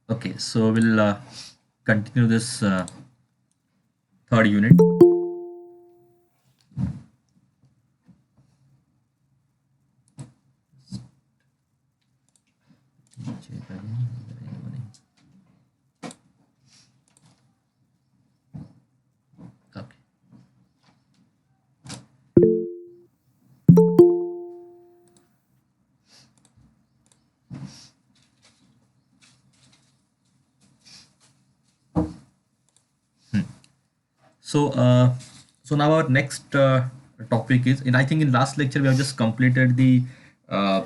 Okay, so we'll continue this third unit. Okay. So, so now our next topic is, and I think in last lecture we have just completed the uh,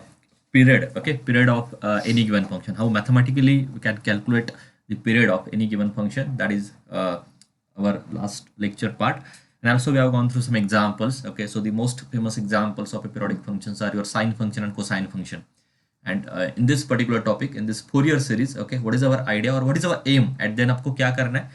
period, okay, period of any given function. How mathematically we can calculate the period of any given function. That is our last lecture part. And also we have gone through some examples. Okay, so the most famous examples of a periodic functions are your sine function and cosine function. And in this particular topic, in this Fourier series, okay, what is our idea or what is our aim? At then आपको क्या करना है?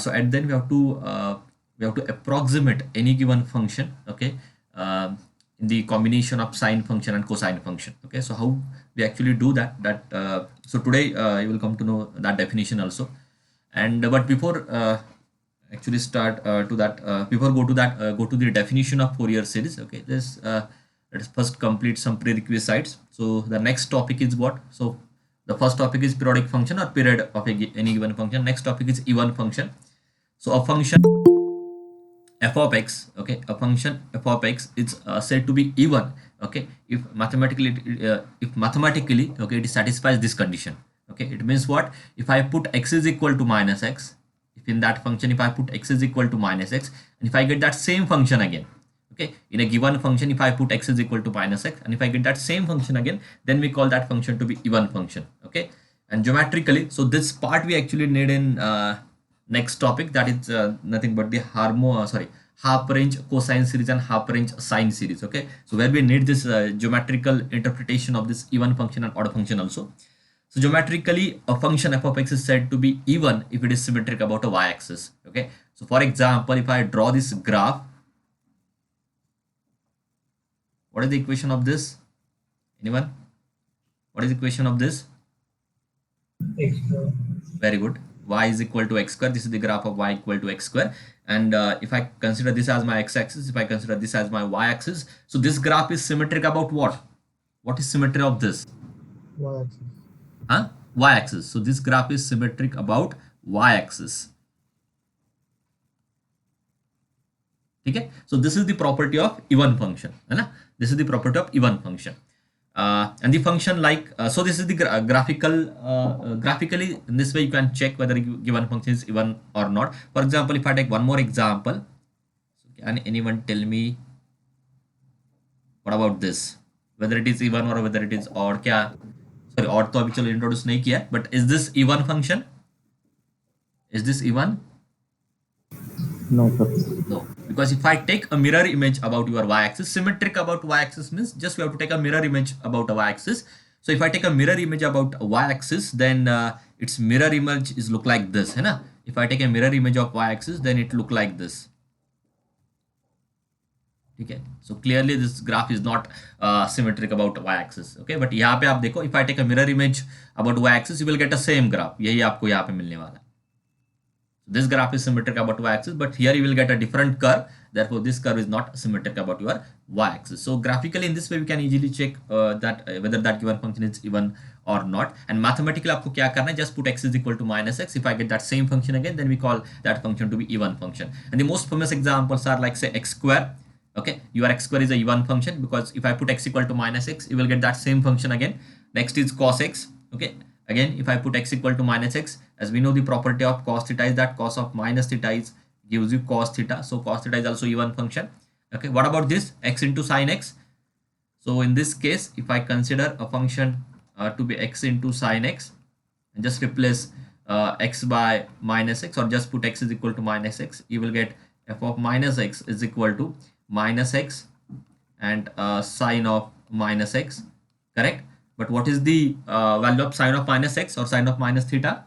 So at then we have to approximate any given function, okay, in the combination of sine function and cosine function. Okay, so how we actually do that, so today you will come to know that definition also. And but before actually start to that before go to that go to the definition of Fourier series. Okay, let's first complete some prerequisites. So the next topic is what? So the first topic is periodic function or period of any given function. Next topic is even function. So a function f of x, okay, a function f of x is said to be even, okay, if mathematically, okay, it satisfies this condition. Okay, it means what? If I put x is equal to minus x, if in that function if I put x is equal to minus x, and if I get that same function again, okay, in a given function if I put x is equal to minus x, and if I get that same function again, then we call that function to be even function. Okay, and geometrically, so this part we actually need in next topic, that is nothing but the half range cosine series and half range sine series. Okay, so where we need this geometrical interpretation of this even function and odd function also. So geometrically, a function f of x is said to be even if it is symmetric about a y-axis. Okay, so for example, if I draw this graph, what is the equation of this? Anyone? What is the equation of this? Very good. Y is equal to x square. This is the graph of y equal to x square. And if I consider this as my x-axis, if I consider this as my y-axis, so this graph is symmetric about what? What is symmetry of this? Y-axis. Huh? Y-axis. So this graph is symmetric about y-axis. Okay. So this is the property of even function. This is the property of even function. And the function like so this is the graphically in this way you can check whether given function is even or not. For example, if I take one more example, so can anyone tell me what about this, whether it is even or whether it is odd? क्या sorry, odd तो अभी चलो introduce नहीं किया, but is this even function? Is this even? No, sir. No, because if I take a mirror image about your y-axis, symmetric about y-axis means just we have to take a mirror image about a y-axis. So if I take a mirror image about a y-axis, then its mirror image is look like this, है ना? If I take a mirror image of y-axis, then it look like this. Okay, so clearly this graph is not symmetric about y-axis. Okay, but यहाँ पे आप देखो, if I take a mirror image about y-axis, you will get the same graph. यही आपको यहाँ पे मिलने वाला है. This graph is symmetric about y-axis, but here you will get a different curve. Therefore, this curve is not symmetric about your y-axis. So graphically, in this way, we can easily check that whether that given function is even or not. And mathematically, आपको क्या करना है? Just put x is equal to minus x. If I get that same function again, then we call that function to be even function. And the most famous examples are like say x square. Okay, your x square is a even function because if I put x equal to minus x, you will get that same function again. Next is cos x. Okay, again, if I put x equal to minus x, as we know the property of cos theta is that cos of minus theta is gives you cos theta. So cos theta is also even function. Okay, what about this x into sine x? So in this case, if I consider a function to be x into sine x and just replace x by minus x, or just put x is equal to minus x, you will get f of minus x is equal to minus x and sine of minus x, correct? But what is the value of sine of minus x or sine of minus theta?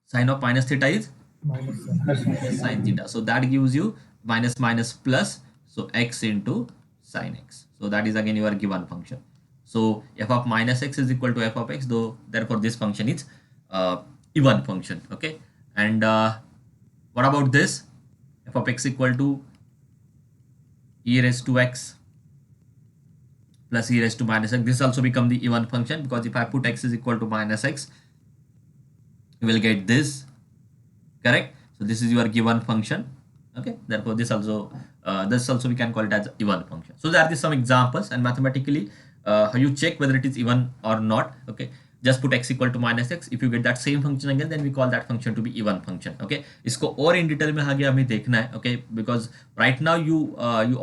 Sine of minus theta is Minus sine theta. So that gives you minus minus plus. So x into sine x. So that is again your given function. So f of minus x is equal to f of x, though therefore this function is even function. Okay, and what about this? F of x equal to e raised to x plus e raised to minus x. This also become the even function, because if I put x is equal to minus x, you will get this, correct? So this is your given function. Okay, therefore this also we can call it as even function. So there are some examples, and mathematically how you check whether it is even or not. Okay, just put x equal to minus x. If you get that same function again, then we call that function to be even function. Okay, इसको और in detail में आगे हमें देखना है. Okay, because right now you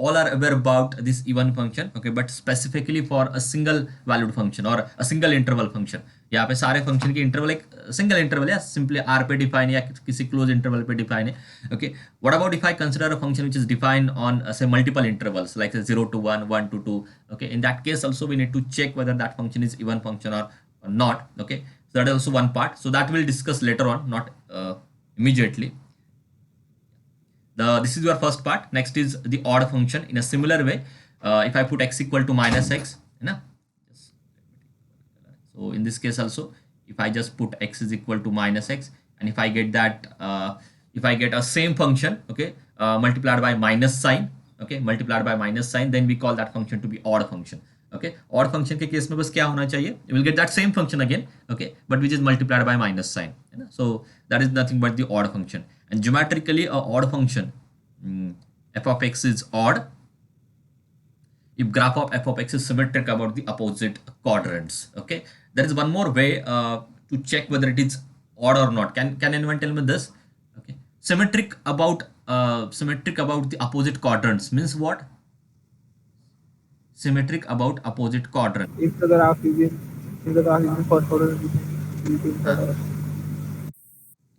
all are aware about this even function. Okay, but specifically for a single valued function or a single interval function, यहाँ पे सारे फंक्शन के इंटरवल एक सिंगल इंटरवल है, सिंपली आर पे define या किसी close interval पे डिफाइन है. Okay, what about if I consider a function which is defined on से multiple intervals like 0 to 1, 1 to 2. Okay, in that case also we need to check whether that function is even function or not. Okay, so that is also one part, so that we'll discuss later on, not immediately. This is your first part. Next is the odd function. In a similar way, if I put x equal to minus x, you know, so in this case also, if I just put x is equal to minus x, and if I get that, if I get a same function, okay, multiplied by minus sign, okay, multiplied by minus sign, then we call that function to be odd function. Okay, odd function के case में बस क्या होना चाहिए, you will get that same function again, okay, but which is multiplied by minus sign. So that is nothing but the odd function. And geometrically a odd function, f of x is odd if graph of f of x is symmetric about the opposite quadrants. Okay, there is one more way to check whether it is odd or not. Can anyone tell me this? Okay, symmetric about the opposite quadrants means what? Symmetric about opposite quadrant. If the graph is in first order, we can third order.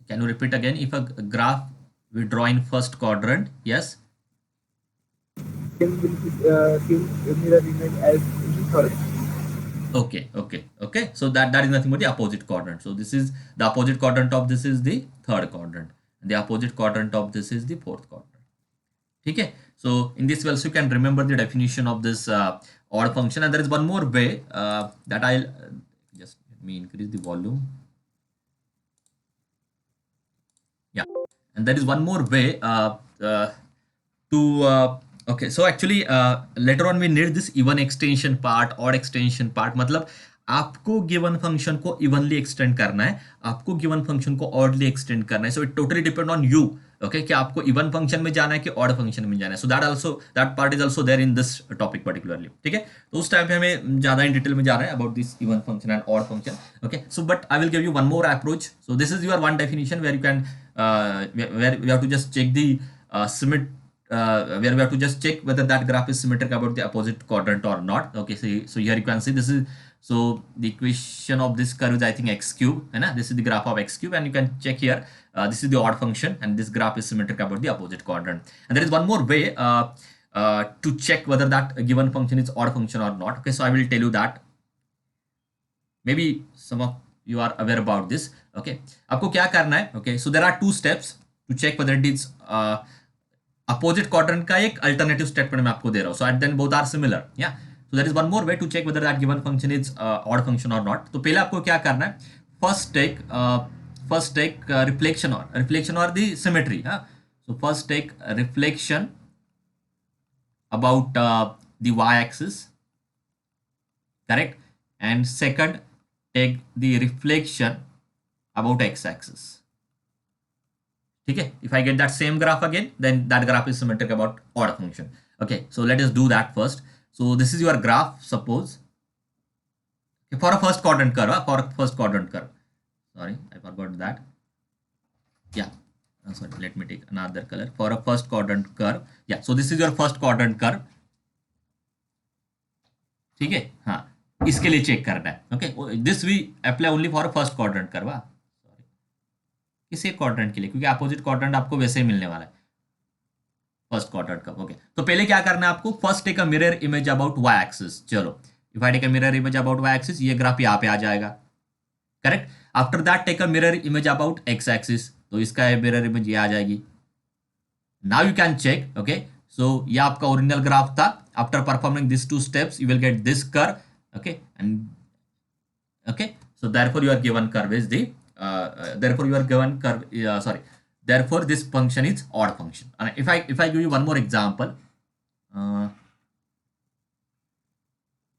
Can you repeat again? If a graph we draw in first quadrant, yes. Can be seen mirror image as in the third. Okay. So that is nothing but the opposite quadrant. So this is the opposite quadrant of this is the third quadrant, and the opposite quadrant of this is the fourth quadrant. Okay. So in this way also you can remember the definition of this odd function. And there is one more way that I'll just let me increase the volume. Yeah, and there is one more way okay, so actually later on we need this even extension part, odd extension part. मतलब आपको given function को evenly extend करना है, आपको given function को oddly extend करना है. So it totally depend on you. Okay, कि आपको इवन फंक्शन में जाना है कि ऑड फंक्शन में जाना है. So that part is also there in this topic particularly. ठीक है, तो उस टाइम पे हमें ज्यादा इन डिटेल में जाना है about this even function and odd function. Okay, so but I will give you one more approach. So this is your one definition where you can where you have to just check the where we have to just check whether that graph is symmetric about the opposite quadrant or not. Okay, so here you can see this is, so the equation of this curve is I think x cube, and this is the graph of x cube, and you can check here this is the odd function, and this graph is symmetric about the opposite quadrant. And there is one more way to check whether that given function is odd function or not. Okay, so I will tell you that. Maybe some of you are aware about this. Okay, आपको क्या करना है? Okay, so there are two steps to check whether it is opposite quadrant का एक alternative statement मैं आपको दे रहा हूं. So at then both are similar. Yeah so there is one more way to check whether that given function is odd function or not. तो पहले आपको क्या करना है, फर्स्ट टेक रिफ्लेक्शन और the symmetry. So first take reflection about the Y axis, correct, and second take the reflection about X axis. ठीक है, if I get that same graph again, then that graph is symmetric about odd function. Okay, so let us do that first. So this is your graph, suppose, for a first quadrant curve. Sorry, I forgot that. Yeah, sorry, let me take another color for a first quadrant curve. Yeah, so this is your first quadrant curve. ठीक है, हाँ, इसके लिए check करना है. Okay, this we apply only for a first quadrant curve. किसी quadrant के लिए, क्योंकि अपोजिट क्वाड्रेंट आपको वैसे ही मिलने वाला है फर्स्ट क्वाड्रेंट का. ओके, तो पहले क्या करना है आपको, first take a mirror image about Y axis. चलो, if I take a mirror image about Y axis, ये ग्राफ यहाँ पे आ जाएगा, correct. After that take a mirror image about X axis, तो इसका मिरर इमेज ये आ जाएगी. Now you can check. Okay, so ये आपका ओरिजिनल ग्राफ था. After performing this two steps you will get this curve. Okay, and okay, so therefore your given curve is the therefore your given curve sorry, therefore this function is odd function. And if I give you one more example, uh,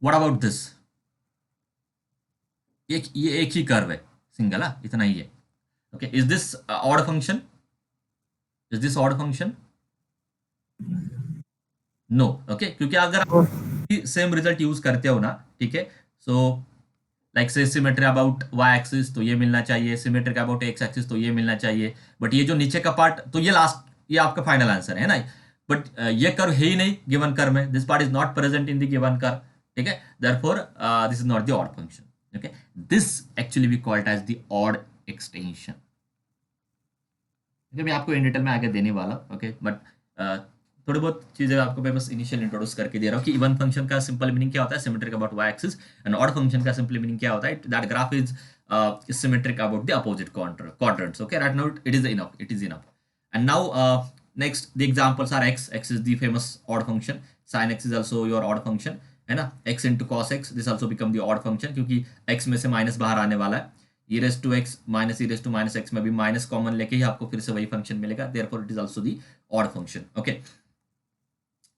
what about this? ये एक ही curve है, single, हाँ इतना ही है. Okay, is this odd function? Is this odd function? No. Okay, क्योंकि अगर Oh, आप सेम रिजल्ट यूज करते हो ना, ठीक है, सो लाइक से सिमेट्री अबाउट वाई एक्सिस तो ये मिलना चाहिए, सिमेट्रिक अबाउट एक्स एक्सिस तो ये मिलना चाहिए, बट ये जो नीचे का पार्ट तो ये लास्ट, ये आपका फाइनल आंसर है ना, बट ये कर्व है ही नहीं गिवन कर्व में, this part is not present in the given curve. ठीक है, therefore this is not the odd function. Okay, this actually we called as the odd extension. मैं आपको इन डिटेल में आगे देने वाला हूँ. ओके, बट थोड़ी बहुत चीजें आपको मैं बस इनिशियल इंट्रोड्यूस करके दे रहा हूँ कि इवन फंक्शन का सिंपल मीनिंग क्या होता है, symmetric about Y axis, and odd function का सिंपल मीनिंग क्या होता है, that graph is symmetric about the opposite quadrants. Okay, right now it is enough, it is enough. And now next the examples are x is the famous odd function, sin x is also your odd function, है ना, x into cos x, this also become the odd function क्योंकि x में से minus बाहर आने वाला है, e raised to x minus e raised to minus x में भी माइनस कॉमन लेके ही आपको फिर से वही फंक्शन मिलेगा, therefore it is also the odd function. Okay,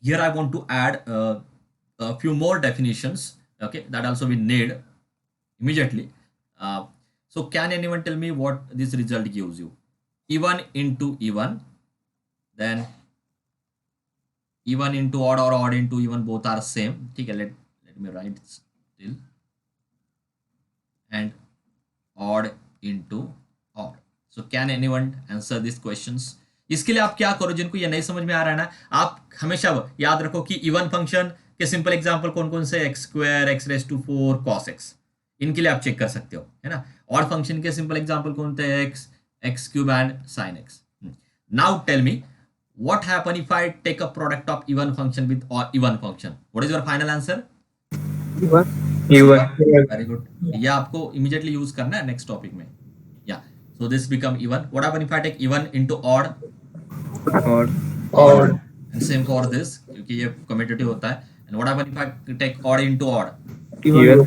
here I want to add a few more definitions, okay, that also we need immediately. So can anyone tell me what this result gives you? E1 into E1, then E1 into odd or odd into E1, both are same. Okay, let me write still, and odd into odd. So can anyone answer these questions? इसके लिए आप क्या करो, जिनको ये नहीं समझ में आ रहा है ना, आप हमेशा याद रखो कि इवन फंक्शन के सिंपल एग्जांपल कौन कौन से, x square, x raise to 4, cos x, इनके लिए आप चेक कर सकते हो, है ना. और फंक्शन के सिंपल एग्जांपल कौन थे, x, x cube and sine x. Now tell me what happen if I take a product of even function with or even function? What is your final answer? even. Very good. ये आपको immediately use करना है next topic में. Yeah. So this become even. What happen if I take even into odd? Odd. And same for this क्योंकि ये commutative होता है. And what happen if I take odd into odd? Even.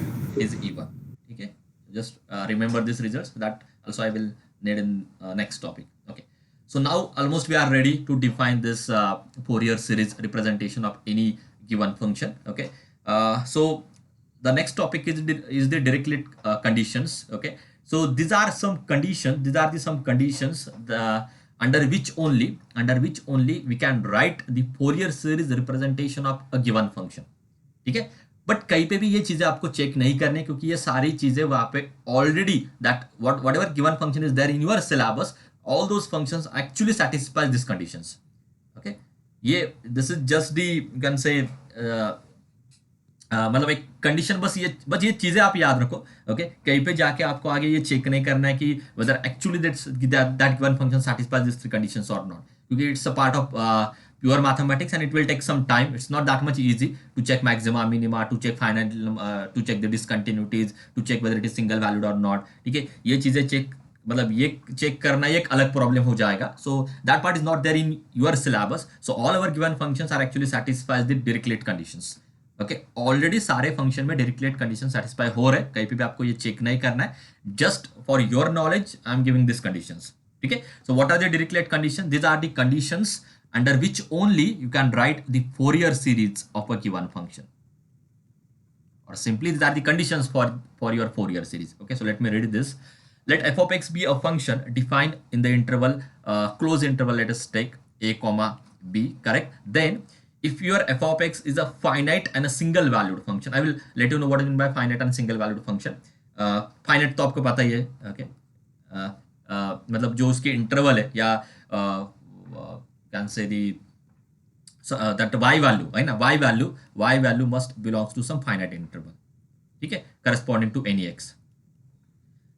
Is even. ठीक है. Just remember these results. That also I will need in next topic. Okay. So now almost we are ready to define this Fourier series representation of any given function. Okay. So the next topic is the Dirichlet conditions. Okay. So these are some conditions. These are the some conditions under which only we can write the Fourier series representation of a given function. ठीक है. But कहीं पे भी ये चीजें आपको check नहीं करने, क्योंकि ये सारी चीजें वहां पे already that whatever given function is there in your syllabus, all those functions actually satisfy these conditions. Okay, ये this is just the you can say मतलब एक कंडीशन, बस ये चीजें आप याद रखो. ओके, कहीं पे जाके आपको आगे ये चेक नहीं करना है कि whether actually that given function satisfies these three conditions or not, क्योंकि it's a part of pure mathematics and it will take some time. It's not that much easy to check maxima, minima, to check finite, to check the discontinuities, to check whether it is single valued or not. ठीक है, ये चीजें check मतलब ये check करना एक अलग problem हो जाएगा. So that part is not there in your syllabus. So all our given functions are actually satisfies the Dirichlet conditions. Okay, already सारे फंक्शन में डिरिक्लेट कंडीशन सैटिस्फाई हो रहे हैं, कहीं पे भी आपको ये चेक नहीं करना है. Just for your knowledge I am giving this conditions. ठीक है, so what are the Dirichlet condition? This are the conditions under which only you can write the Fourier series of a given function, or simply these are the conditions for your Fourier series. Okay, so let me read this. Let f of x be a function defined in the interval close interval, let us take a comma b, correct? Then if your f of x is a finite and a single valued function, I will let you know what is meant by finite and single valued function. Finite तो आपको पता ही है. Okay, मतलब जो उसके interval है या can say the that y value है ना, y value must belongs to some finite interval. ठीक है, corresponding to any x.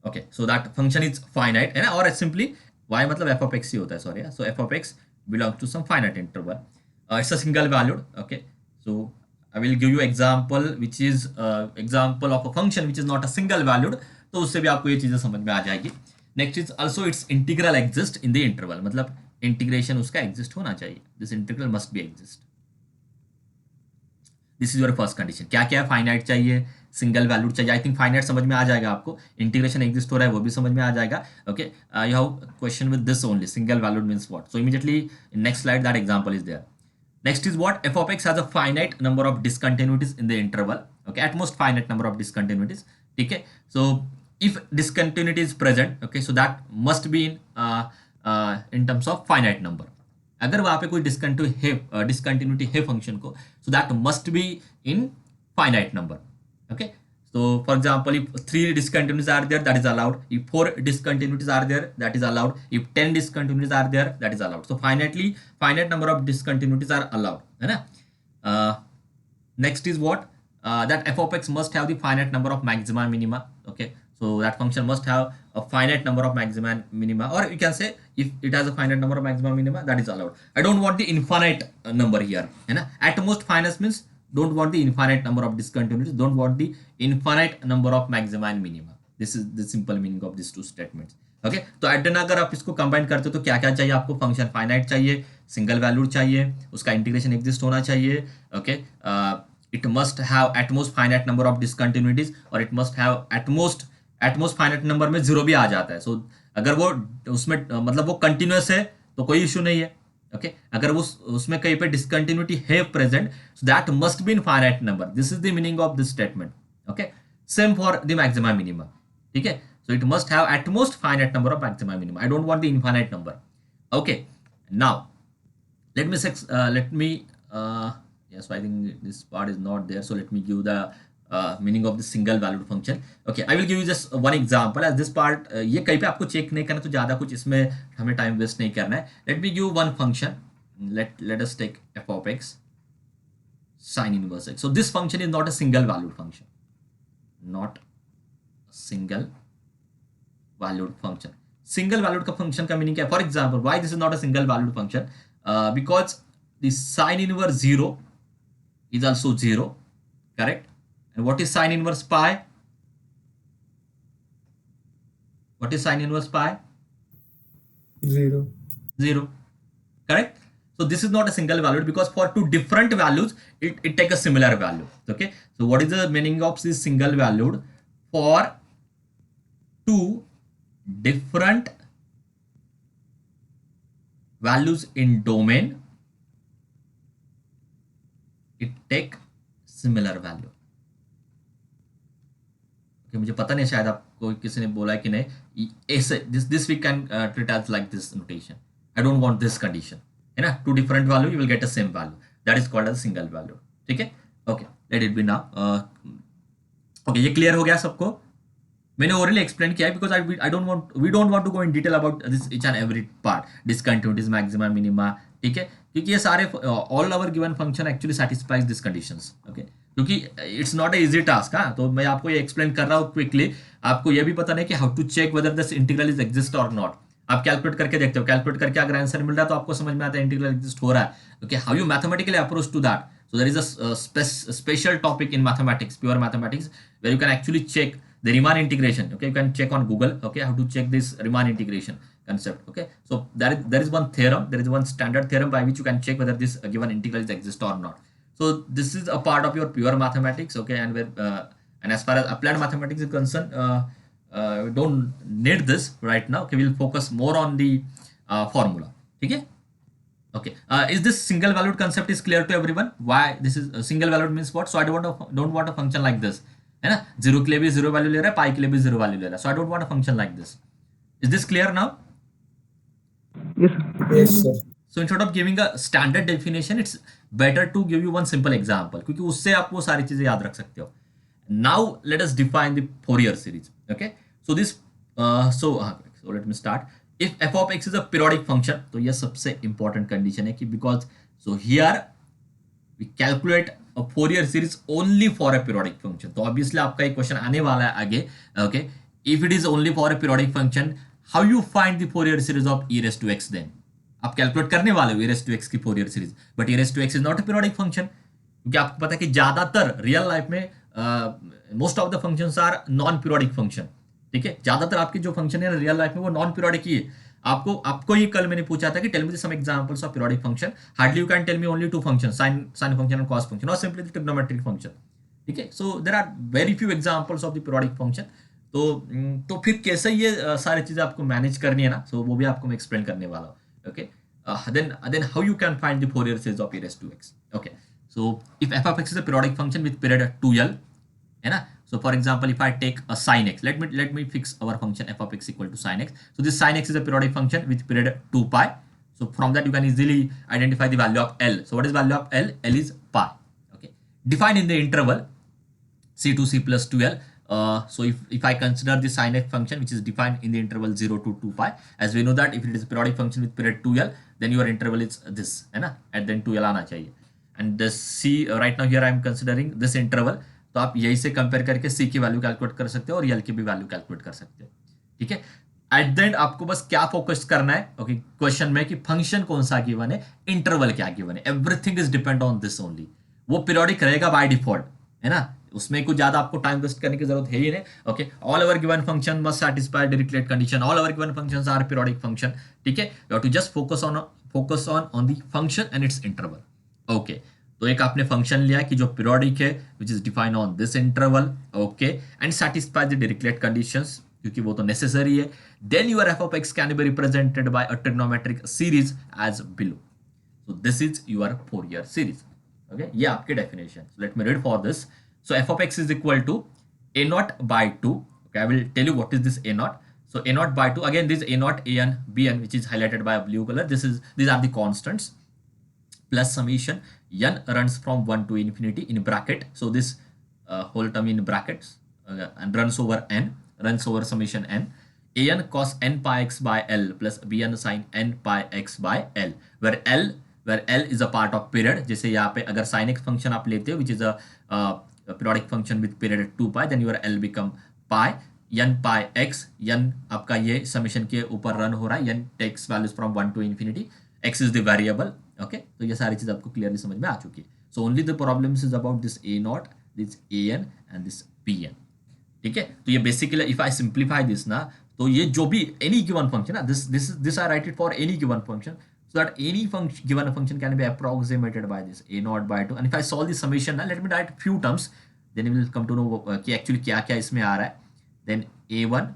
Okay, so that function is finite है ना, और simply y मतलब f of x ही होता है, sorry. So f of x belongs to some finite interval. It's a single valued. Okay, so I will give you example which is example of a function which is not a single valued. तो उससे भी आपको ये चीजें समझ में आ जाएगी. Next is also its integral exist in the interval, मतलब इंटीग्रेशन उसका एग्जिस्ट होना चाहिए. This integral must be exist. This is your first condition. क्या क्या है? फाइनाइट चाहिए, सिंगल वैल्यूड चाहिए. आई थिंक फाइनाइट समझ में आ जाएगा आपको, इंटीग्रेशन एग्जिस्ट हो रहा है वो भी समझ में आ जाएगा. Okay, you have question with this only, single valued means what. So immediately next slide that example is there. Next is what? F of x has a finite number of discontinuities in the interval. Okay, at most finite number of discontinuities. Okay, so if discontinuity is present, okay, so that must be in terms of finite number. अगर वहाँ पे कोई discontinuity है function को, so that must be in finite number. Okay, so for example, if 3 discontinuities are there, that is allowed. If 4 discontinuities are there, that is allowed. If 10 discontinuities are there, that is allowed. So finite number of discontinuities are allowed, है ना. Next is what? That f of x must have the finite number of maxima and minima. Okay, so that function must have a finite number of maxima and minima, or you can say if it has a finite number of maxima and minima, that is allowed. I don't want the infinite number here, है ना. At most finite means don't want the infinite number of discontinuities, don't want the infinite number of maxima and minima. This is the simple meaning of these two statements. Okay, तो eight then अगर आप इसको combine करते हो तो क्या क्या चाहिए आपको? फंक्शन फाइनाइट चाहिए, सिंगल वैल्यूड चाहिए, उसका इंटीग्रेशन एग्जिस्ट होना चाहिए. Okay, it must have at most finite number of discontinuities, और it must have at most finite number में जीरो भी आ जाता है. सो अगर वो उसमें मतलब वो कंटिन्यूस है तो कोई इशू नहीं है. ओके, अगर वो उसमें कहीं पे डिसकंटिन्यूटी है present, so that must be in finite number. This is the meaning of this statement. Okay, same for the maxima minima. ठीक है, so it must have at most finite number of maxima and minima. I don't want the infinite number. Okay, now let me yes, I think this part is not there, so let me give the meaning of the single valued function. Okay, I will give you just one example as this part. ये कहीं पे आपको check नहीं करना, तो ज़्यादा कुछ इसमें हमें टाइम वेस्ट नहीं करना है. Let me give one function. Let us take f of x sin inverse x. So this function is not a single valued function, not a single valued function. Single valued का function का meaning क्या है? For example, why this is not a single valued function? Because the sin inverse 0 is also 0, correct? And what is sin inverse pi? What is sin inverse pi? 0. 0, correct? So this is not a single valued because for two different values, it take a similar value. Okay, so what is the meaning of this single valued? For two different values in domain, it take similar value. Okay, मुझे पता नहीं, शायद आपको किसी ने बोला है कि नहीं, ऐसे this we can treat as like this notation. I don't want this condition, है ना. Two different value, you will get the same value. That is called as single value. ठीक है. Okay, let it be now. Okay, ये clear हो गया सबको? मैंने orally explain किया है because we don't want to go in detail about this each and every part, discontinuities, maxima, minima. ठीक है, क्योंकि ये सारे all our given function actually satisfies this conditions. Okay, क्योंकि it's not a easy task. हाँ, तो मैं आपको ये एक्सप्लेन कर रहा हूँ क्विकली. आपको ये भी पता नहीं कि how to check whether this integral is exist और नॉट. आप कैलकुलेट करके देखते हो, कैलकुलेट करके अगर आंसर मिल रहा है तो आपको समझ में आता है इंटीग्रल एग्जिस्ट हो रहा है. Okay, how you mathematically approach to that. So there is a special topic in mathematics, pure mathematics, where you can actually check the Riemann integration. Okay, you can check on Google. Okay, how to check this Riemann integration concept. Okay, so there is one theorem, there is one standard theorem by which you can check whether this given integral exist or not. So this is a part of your pure mathematics. Okay, and where and as far as applied mathematics is concerned, we don't need this right now. Okay, we'll focus more on the formula. Okay. Okay, is this single valued concept is clear to everyone? Why this is single valued means what? So I don't want a function like this, है ना. Zero के लिए भी zero value ले रहा है, पाई के लिए भी जीरो वैल्यू ले रहा है. So I don't want a function like this. Is this clear now? Yes, sir. Yes, sir. So instead of giving a standard definition, it's better to give you one simple example, क्योंकि उससे आप वो सारी चीजें याद रख सकते हो. Now let us define the Fourier series. Okay, so this so let me start. If f of x is a periodic function, तो यह सबसे important condition है कि because so here we calculate a Fourier series only for a periodic function. तो obviously आपका एक question आने वाला है आगे. Okay, if it is only for a periodic function, how you find the Fourier series of e raised to x then? आप calculate करने वाले हो e raised to x की Fourier series, but e raised to x is not a periodic function. क्योंकि आपको पता है कि ज्यादातर रियल लाइफ में most of the functions are non periodic function. ठीक है, ज्यादातर आपके जो फंक्शन है रियल लाइफ में वो नॉन पीरियोडिक ही है। आपको ये कल मैंने पूछा था कि tell me some examples of periodic function, hardly you can tell me only two function, sine function and cos function और सिंपली द ट्रिग्नोमेट्रिक फंक्शन। ठीक है, so there are very few examples of the periodic function. तो फिर कैसे ये सारी चीजें आपको मैनेज करनी है ना, सो वो भी आपको मैं एक्सप्लेन करने वाला हूँ। Okay, then how you can find the Fourier series of e raised to x. Okay, so if f of x is a periodic function with period 2l, है ना, so for example if I take a sin x, let me fix our function f of x equal to sin x. So this sin x is a periodic function with period 2 pi. So from that you can easily identify the value of l. So what is value of l? L is pi. Okay, defined in the interval c to c plus 2l. So if I consider the sin x function which is defined in the interval 0 to 2 pi, as we know that if it is a periodic function with period 2l, then your interval is this, है ना, and then 2l आना चाहिए। and the c right now here I am considering this interval, तो आप यही से compare करके c की वैल्यू कैलकुलेट कर सकते हो और l की भी वैल्यू कैलकुलेट कर सकते हो। ठीक है, एट द एंड आपको बस क्या फोकस करना है ओके क्वेश्चन में कि फंक्शन कौन सा गिवन है, इंटरवल क्या गिवन है, everything is depend on this only. वो पीरियोडिक रहेगा बाय डिफॉल्ट, है ना, उसमें कुछ ज्यादा आपको टाइम वेस्ट करने की जरूरत है ही नहीं। Okay, all over given function must satisfy Dirichlet condition, all over given functions are periodic function. ठीक है, you have to just focus on the function and its interval. Okay, तो एक आपने फंक्शन लिया कि जो पीरियोडिक है which is defined on this interval, okay, and satisfy the Dirichlet conditions, क्योंकि वो तो नेसेसरी है। Then your f of x can be represented by a trigonometric series as below. So this is your Fourier series. Okay, ये आपके definition. Let me read for this. So f of x is equal to a naught by 2. Okay, I will tell you what is this a naught. So a naught by 2, again this a naught, an, bn, which is highlighted by a blue color. These are the constants, plus summation n runs from 1 to infinity in bracket. So this whole term in brackets and runs over summation n. an cos n pi x by l plus bn sin n pi x by l, where l is a part of period. जैसे यहाँ पे अगर sin x function आप लेते हो which is a periodic function with period 2 pi, then your l become pi n pi x, n आपका ये summation के ऊपर रन हो रहा है, n takes values from 1 to infinity, x is the variable। okay, तो ये सारी चीज आपको क्लियरली समझ में आ चुकी है। so only the problems is about this a naught, this an and this bn। ठीक है, तो ये basically if I simplify this ना, तो ये जो भी एनी गिवन फंक्शन ना, this I right it for any given function, so that any given function can be approximated by this a naught by 2, and if I solve the summation now, let me write few terms, then you will come to know कि actually क्या क्या इसमें आ रहा है। then a1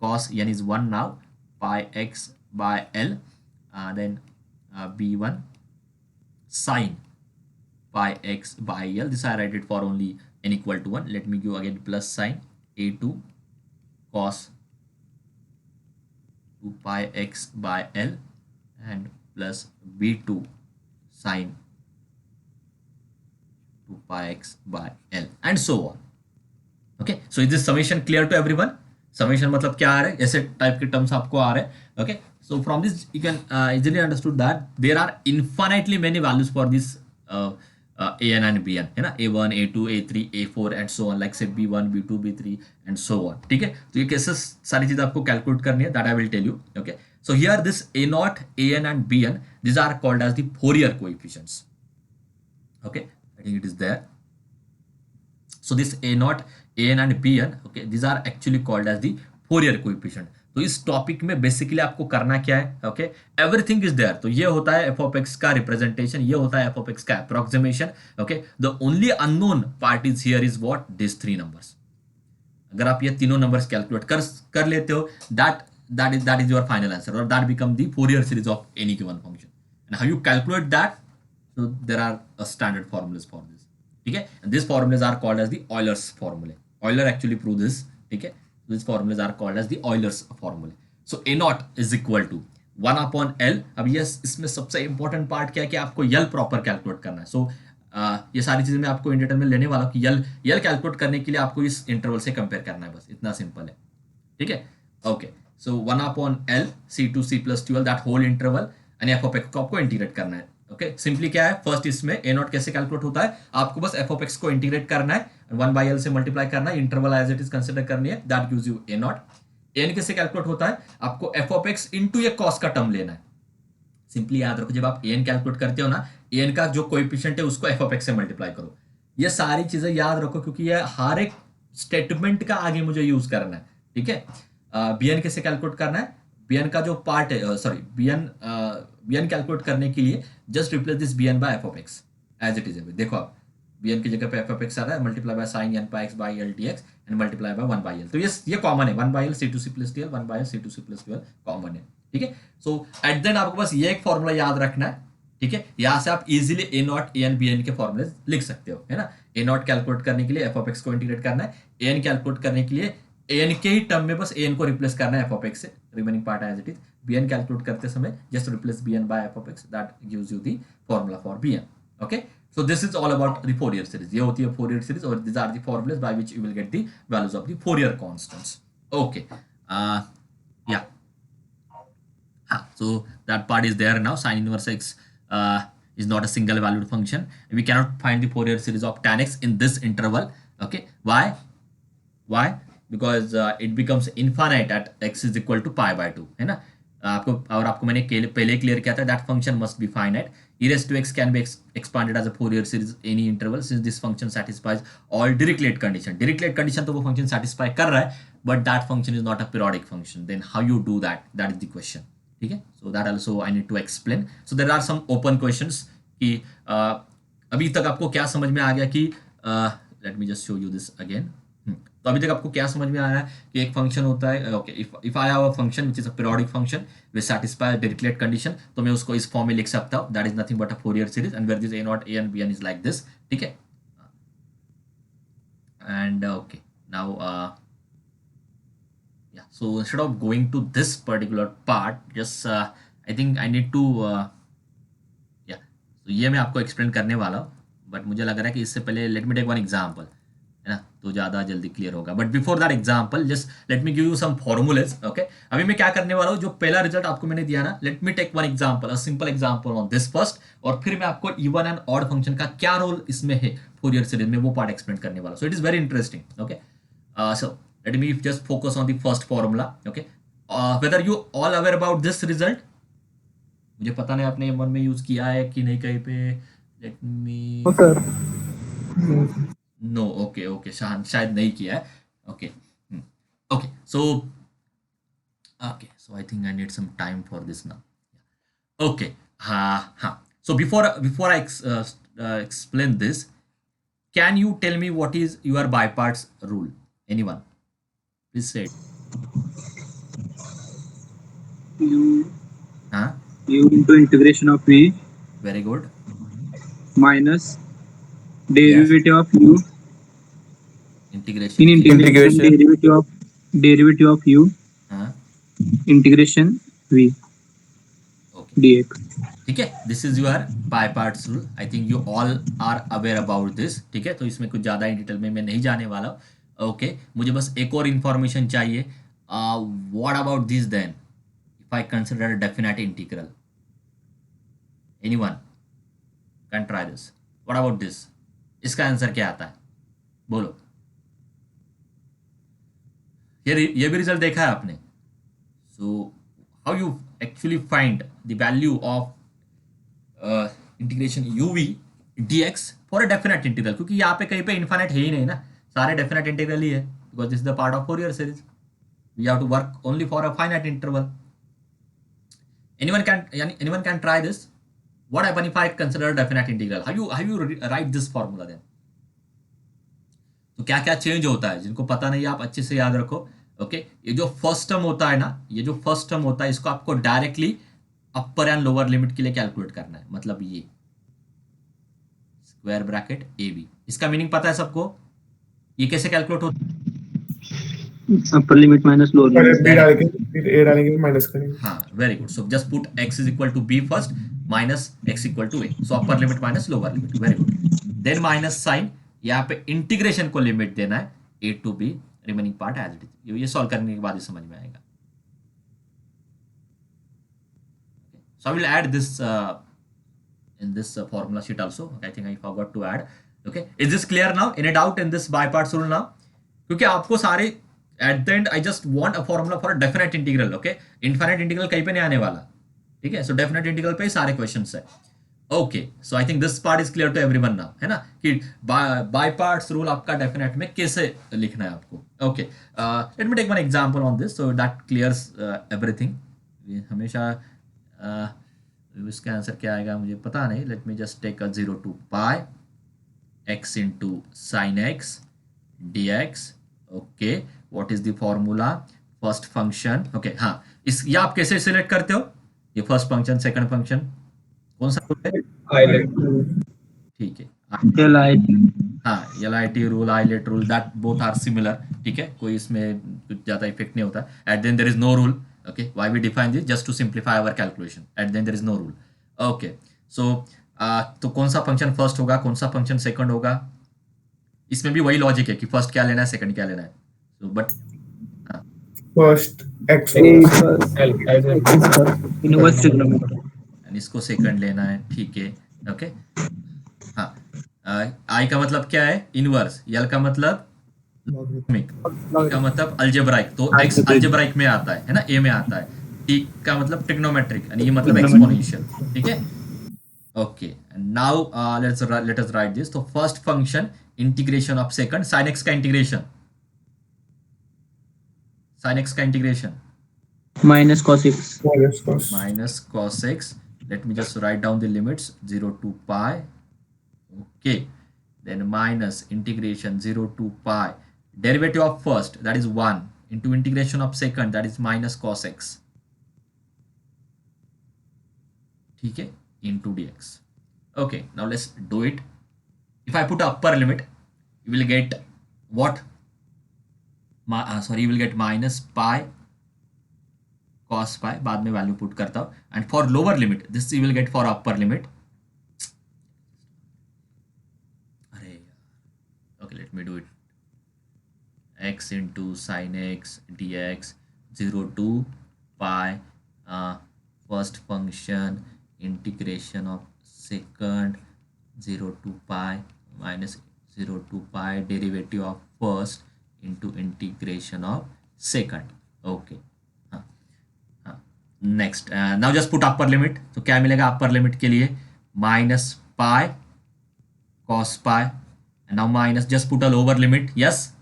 cos n is 1 now pi x by l, then b1 sin pi x by l, this I write it for only n equal to 1, let me give again plus sign, a2 cos 2 pi x by l and plus b2 sin 2 pi x by l and so on। okay, so is this summation clear to everyone? summation मतलब क्या आ रहा है, ऐसे type के terms आपको आ रहे हैं। okay, so from this you can easily understood that there are infinitely many values for this an and bn, है ना, a1 a2 a3 a4 and so on, like say b1 b2 b3 and so on। ठीक है, तो ये कैसे सारी चीज आपको कैलकुलेट करनी है, that I will tell you। okay, so here this a naught, an and bn, these are called as the Fourier coefficients। okay, I think it is there। so this a naught, an and bn, okay, these are actually called as the Fourier coefficient। तो इस topic में basically आपको करना क्या है, okay, everything is there. तो ये होता है एफ ऑफ एक्स का रिप्रेजेंटेशन, ये होता है एफ ऑफ एक्स का approximation. Okay, the only unknown part is here is what, this 3 numbers. अगर आप ये तीनों नंबर्स कैलकुलेट कर लेते हो, that is your final answer, or that become the Fourier series of any given function। and how you calculate that, so there are standard formulas for this। ठीक है, and these formulas are called as the Euler's formula। Euler actually proved this। ठीक है, these formulas are called as the Euler's formula। so a naught is equal to 1 upon l। अब ये इसमें सबसे important part क्या है कि आपको यल प्रॉपर कैलकुलेट करना है। सो ये सारी चीजें मैं आपको इन डिटेल में लेने वाला हूँ कि यल कैलकुलेट करने के लिए आपको इस इंटरवल से कंपेयर करना है, बस इतना सिंपल है। ठीक है, okay, so 1 upon l c to c plus 12 that whole interval, and f of x को आपको इंटीग्रेट करना है। ओके, सिंपली क्या है, फर्स्ट इसमें a नॉट कैसे कैलकुलेट होता है, आपको बस f ऑफ x को इंटीग्रेट करना है, 1 by l से मल्टीप्लाई करना है, interval as it is consider करनी है, that gives you a naught. n कैसे कैलकुलेट होता है, आपको f ऑफ x इनटू ये cos का टर्म लेना है। सिंपली याद रखो, जब आप an कैलकुलेट करते हो ना, an का जो कोएफिशिएंट है उसको f ऑफ x से मल्टीप्लाई करो। ये सारी चीजें याद रखो, क्योंकि ये हर एक स्टेटमेंट का आगे मुझे यूज करना है। ठीक है। bn कैसे कैलकुलेट करना है, bn का जो पार्ट है, सॉरी bn कैलकुलेट करने के लिए just replace this bn by f of x as it is. देखो आप bn की जगह पे f ऑफ x आ रहा है, multiply by sine n by x by l dx and multiply by 1 by l। तो ये कॉमन है, 1 by l c2c plus dl, 1 by l c2c plus dl common है, ठीक है। सो एट द एंड आपको बस ये एक फॉर्मूला याद रखना है, ठीक है। यहाँ से आप easily a not an bn के फॉर्मूले लिख सकते हो, है ना। a नॉट कैलकुलेट करने के लिए f ऑफ x को इंटीग्रेट करना है, an कैलकुलेट करने के लिए an के ही टर्म में बस an को रिप्लेस करना है f ऑफ x से, remaining part as it is. bn calculate करते समय just replace bn by f of x, that gives you the formula for bn। Okay, so this is all about the Fourier series. ये होती है Fourier series और this are the formulas by which you will get the values of the Fourier constants. Okay, या so that part is there now. Sin inverse x is not a single valued function. We cannot find the Fourier series of tan x in this interval. Okay, why? Because it becomes infinite at x is equal to pi by 2, है ना। आपको मैंने पहले clear किया था that function must be finite. e raised to x can be expanded as a Fourier series any interval since this function satisfies all Dirichlet condition. Dirichlet condition तो वो function satisfy कर रहा है, but that function is not a periodic function. Then how you do that? That is the question. ठीक है, so that also I need to explain. So there are some open questions कि अभी तक आपको क्या समझ में आ गया कि late me just show you this again. तो अभी तक आपको क्या समझ में आ रहा है कि एक फंक्शन होता है, okay, if I have a function which is a periodic function which satisfy Dirichlet condition, तो मैं उसको इस फॉर्म में लिख सकता हूँ, that is nothing but a Fourier series and where this a naught a and bn is like this, ठीक है। And okay, now so instead of going to this particular part, just I think I need to so ये मैं आपको explain करने वाला हूँ, but मुझे लग रहा है कि इससे पहले let me take one example, है ना, तो ज़्यादा जल्दी क्लियर होगा। But before that example just let me give you some formulas. Okay, अभी मैं क्या करने वाला हूँ, जो पहला रिजल्ट आपको मैंने दिया ना, let me take one example, a simple example on this first, और फिर मैं आपको इवन एंड ऑड फंक्शन का क्या रोल इसमें है फोरियर सीरीज में, वो पार्ट एक्सप्लेन करने वाला। So it is very interesting. Okay, so let me just focus on the first formula. Okay, whether you all aware about this result, मुझे पता नहीं आपने M1 में यूज किया है कि नहीं कहीं पे। let me no, okay, शायद नहीं किया है। okay, okay, so I think I need some time for this now. Okay, so before I explain this, can you tell me what is your biparts rule? Anyone? Please say it. U into integration of v. Very good. Minus derivative of u. Integration. In integration. Derivative of u. Integration v. Okay. dx. ठीक है, this is your by parts rule. I think you all are aware about this, ठीक है। तो इसमें कुछ ज़्यादा detail में मैं नहीं जाने वाला हूँ। ओके, मुझे बस एक और इन्फॉर्मेशन चाहिए। What about this then if I consider definite integral? Anyone can try this? What about this? इसका आंसर क्या आता है, बोलो। ये भी रिजल्ट देखा है आपने? So how you actually find the value of integration uv dx for a definite integral, क्योंकि यहाँ पे कहीं पे इन्फाइनाइट है ही नहीं ना, सारे डेफिनेट इंटीग्रल ही है, because this is the part of Fourier series. We have to work only for a finite interval. anyone can try this? What happen if I consider definite integral? How you write this formula then? तो क्या क्या change होता है, जिनको पता नहीं आप अच्छे से याद रखो। ओके, ये जो फर्स्ट टर्म होता है ना, ये जो फर्स्ट टर्म होता है, इसको आपको directly upper and lower limit के लिए कैलकुलेट करना है। मतलब ये स्क्वायर ब्रैकेट ए बी, इसका मीनिंग पता है सबको? ये कैसे कैलकुलेट होता है? Upper limit minus lower limit, b डाल के फिर ए डालेंगे, माइनस करेंगे। हाँ, very good. So just put x is equal to b first minus x equal to a. So upper limit minus lower limit, very good. Then minus sign, यहाँ पे इंटीग्रेशन को लिमिट देना है a to b, remaining part as it is. ये solve करने के बाद ही समझ में आएगा। So I will add this in this formula sheet also. I think I forgot to add. Okay, is this clear now? Any doubt in this by parts rule now? क्योंकि आपको सारे at the end I just want a formula for a definite integral. Okay, infinite integral कहीं पे नहीं आने वाला, ठीक है। So definite integral पे ही सारे questions है। Okay, so I think this part is clear to everyone now, है ना, कि बाय पार्ट्स रूल आपका डेफिनेट में कैसे लिखना है आपको. Okay, let me take one example on this so that clears everything. ये हमेशा इसका आंसर क्या आएगा मुझे पता नहीं. Let me just take a 0 to pi x into sin x dx. Okay, what is the formula? First function. Okay, हाँ, इस ये आप कैसे सिलेक्ट करते हो? ये फर्स्ट फंक्शन, सेकंड फंक्शन, कौन सा रूल है? ठीक है, हाँ, L I T rule, ILATE rule, that both are similar. ठीक है, कोई इसमें कुछ ज़्यादा इफेक्ट नहीं होता. At then there is no rule. Okay, why we define this? Just to simplify our calculation. At then there is no rule. Okay, so तो कौन सा फंक्शन फर्स्ट होगा, कौन सा फंक्शन सेकंड होगा? इसमें भी वही लॉजिक है कि फर्स्ट क्या लेना है, सेकंड क्या लेना है. So but First x inverse trigonometry. इसको सेकंड लेना है. ठीक है, ओके, हाँ. आई का मतलब क्या है? इनवर्स. यल का मतलब लॉगरिथमिक. का मतलब अल्जेब्राइक. तो एक्स अल्जेब्राइक में आता है ना, ए में आता है. टी का मतलब ट्रिग्नोमेट्रिक, यानी ये मतलब एक्सपोनेंशियल. ठीक है, okay. Now let us write this. तो first function integration of second, sin x का इंटीग्रेशन, sin x का integration minus cos x. minus cos x. Let me just write down the limits. 0 to pi. Okay, then minus integration 0 to pi, derivative of first, that is 1, into integration of second, that is minus cos x. ठीक है, into dx. Okay, now let's do it. If I put upper limit, you will get what? You will get minus pi cos pi. बाद में value put करता हूँ. And for lower limit, this you will get for upper limit. अरे यार, okay, let me do it. x into sin x dx 0 to pi, first function integration of second 0 to pi minus 0 to pi derivative of first into integration of second. Okay, next. Now just put upper limit. तो क्या मिलेगा upper limit के लिए? Minus pi cos pi. Now minus, just put a lower limit. Yes,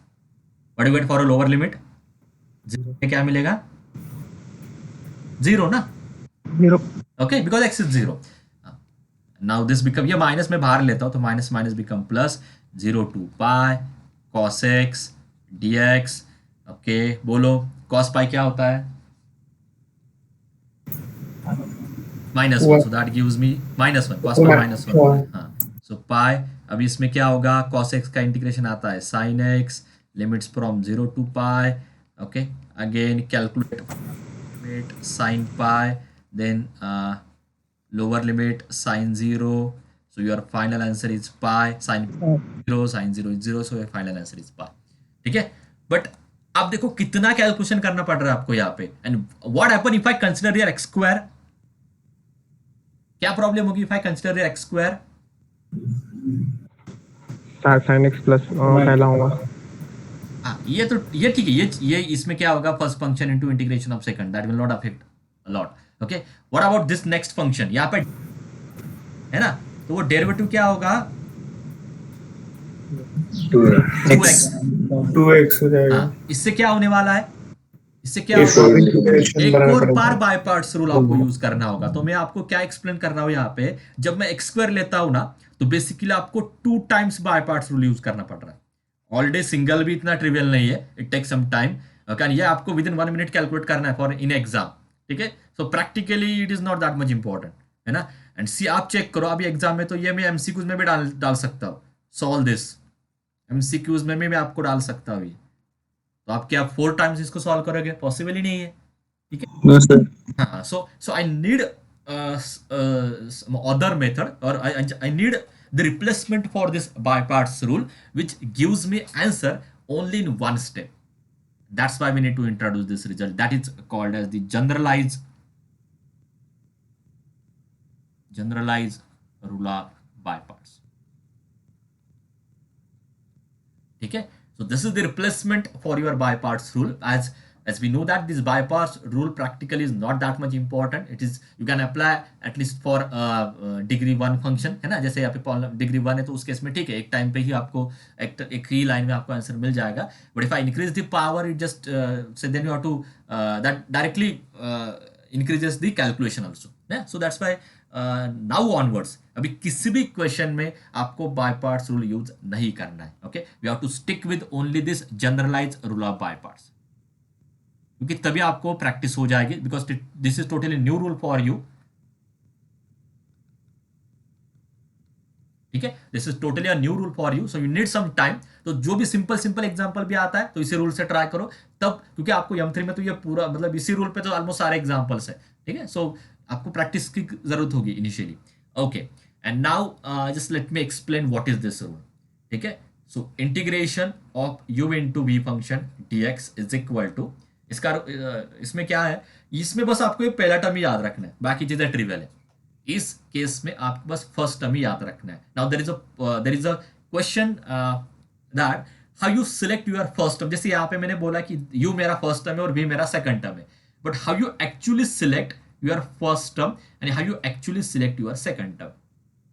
what you get for a lower limit? क्या मिलेगा? Zero ना. Zero. Okay, because x is zero. Now this become, ये minus में बाहर लेता हूं तो minus minus become plus. 0 two pi cos x d x. Okay, बोलो कॉस पाई क्या होता है? -1, so that gives me -1. cos pi -1. हाँ, so pi. अब इसमें क्या होगा? cos x का इंटीग्रेशन आता है sin x, limits from 0 to pi. Okay, again calculate limit sin pi, then lower limit sin 0. so your final answer is pi. sin 0 is 0, so your final answer is pi. ठीक है, but आप देखो कितना calculation करना पड़ रहा है आपको यहाँ पे. And what happen if I consider your x square? क्या प्रॉब्लम होगी if I consider x square? sin x plus पहला होगा. ये तो ये ठीक है. ये इसमें क्या होगा? First function into integration of second, that will not affect a lot. Okay, what about this next function? यहाँ पे है ना, तो वो डेरिवेटिव क्या होगा? 2x हो जाएगा. इससे क्या होने वाला है? इससे क्या होगा? एक और बार बाय पार्ट्स रूल आपको यूज करना होगा. तो मैं आपको क्या एक्सप्लेन कर रहा हूं यहाँ पे, जब मैं एक्स स्क्वायर लेता हूं ना, तो बेसिकली आपको 2 times bye parts rule use करना पड़ रहा है. ऑलरेडी सिंगल भी इतना ट्रिवियल नहीं है, इट टेक सम टाइम. ये आपको विद इन 1 मिनट कैलकुलेट करना है फॉर इन एग्जाम. ठीक है, सो practically it is not that much important, है ना. एंड सी आप चेक करो अभी एग्जाम में, तो ये मैं एमसीक्यूज में भी डाल सकता हूँ. सॉल्व दिस एमसीक्यूज में भी मैं आपको डाल सकता हूँ. तो आप क्या 4 टाइम्स इसको सॉल्व करोगे? पॉसिबल ही नहीं है. ठीक है, नो सर. हाँ, सो आई नीड अदर मेथड, और I need the replacement for this by parts rule, which gives me answer only in one step. That's why we need to introduce this result, that is called as the generalized ruler by parts. ठीक है, so this is the replacement for your by parts rule, as as we know that this bypass rule practically is not that much important. It is you can apply at least for degree 1 function, है ना. जैसे यहाँ पे degree 1 है तो उस case में ठीक है, एक टाइम पे ही आपको एक ही लाइन में आपको आंसर मिल जाएगा. But if I increase the power, it just say then you have to that directly increases the calculation also. Yeah? So that's why now onwards अभी किसी भी क्वेश्चन में आपको बाय पार्ट्स रूल यूज नहीं करना है. Okay, we have to stick with only this generalise rule of by parts, क्योंकि तभी आपको प्रैक्टिस हो जाएगी, because this is totally new rule for you. ठीक है, this is totally a new rule for you, so you need some time. तो जो भी सिंपल एग्जांपल भी आता है तो इसी रूल से ट्राई करो तब, क्योंकि आपको M3 में तो ये पूरा मतलब इसी रूल पे तो ऑलमोस्ट सारे एग्जांपल्स है. ठीक है, सो आपको प्रैक्टिस की जरूरत होगी initially. Okay, and now just let me explain what is this rule. ठीक है, so integration of u into v function dx is equal to, इसका इसमें क्या है, इसमें बस आपको ये पहला टर्म याद रखना है, बाकी चीजें ट्रिवियल है. इस केस में आपको बस फर्स्ट टर्म ही याद रखना है. Now there is a question that how you select your first term. जैसे यहाँ पे मैंने बोला कि u मेरा फर्स्ट टर्म है और v मेरा सेकंड टर्म है, but how you actually select your first term and how you actually select your second term.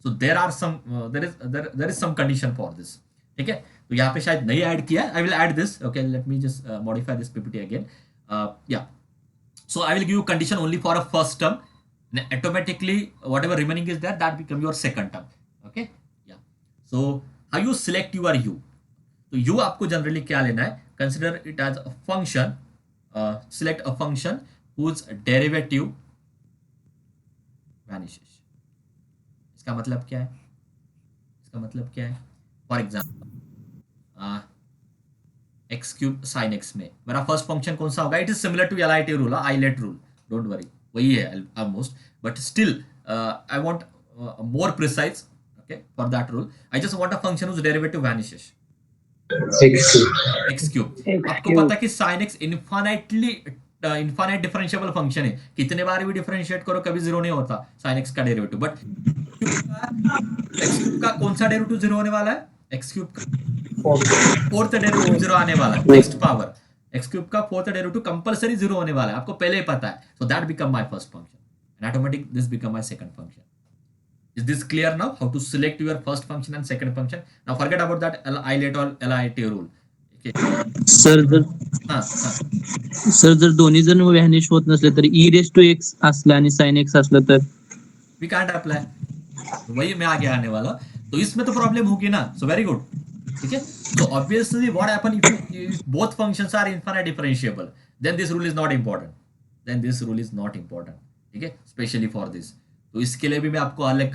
So there are some there is some condition for this. ठीक है, तो यहाँ पे शायद नहीं ऐड किया, I will add this. Okay, let me just modify this PPT again. Yeah, so I will give you condition only for a first term, and automatically whatever remaining is there, that become your second term. Okay, yeah. So how you select your u? तो u आपको generally क्या लेना है, consider it as a function, select a function whose derivative vanishes. इसका मतलब क्या है, इसका मतलब क्या है, for example x cube sine x में मेरा फर्स्ट फंक्शन कौन सा होगा, it is similar to LIT rule, ILATE rule, don't worry, वही है almost, but still I want more precise. Okay, for that rule I just want a function whose derivative vanishes, x cube. आपको पता है कि sine x infinite differentiable function है, कितने बार भी differentiate करो कभी जीरो नहीं होता साइन एक्स का डेरिवेटिव. बट एक्स क्यूब का कौन सा डेरिवेटिव जीरो होने वाला है, एक्स क्यूब का फोर्थ डेरिवेटिव जीरो आने वाला है. नेक्स्ट पावर एक्स क्यूब का फोर्थ डेरिवेटिव कंपलसरी जीरो होने वाला है, आपको पहले ही पता है. So that become my first function and automatic this become my second function. Is this clear now? How to select your first function and second function? Now forget about that ILET or LIT rule. Okay. Sir जर दोन्ही जण vanish होत नसले तर e⁻x असलं आणि sin x असलं तर We can't apply. तो वही मैं आगे आने वाला, तो इसमें तो प्रॉब्लम होगी ना. So very good. ठीक है, so obviously what happen if both functions are infinite differentiable, then this rule is not important. ठीक है, स्पेशली फॉर दिस. तो इसके लिए भी मैं आपको अलग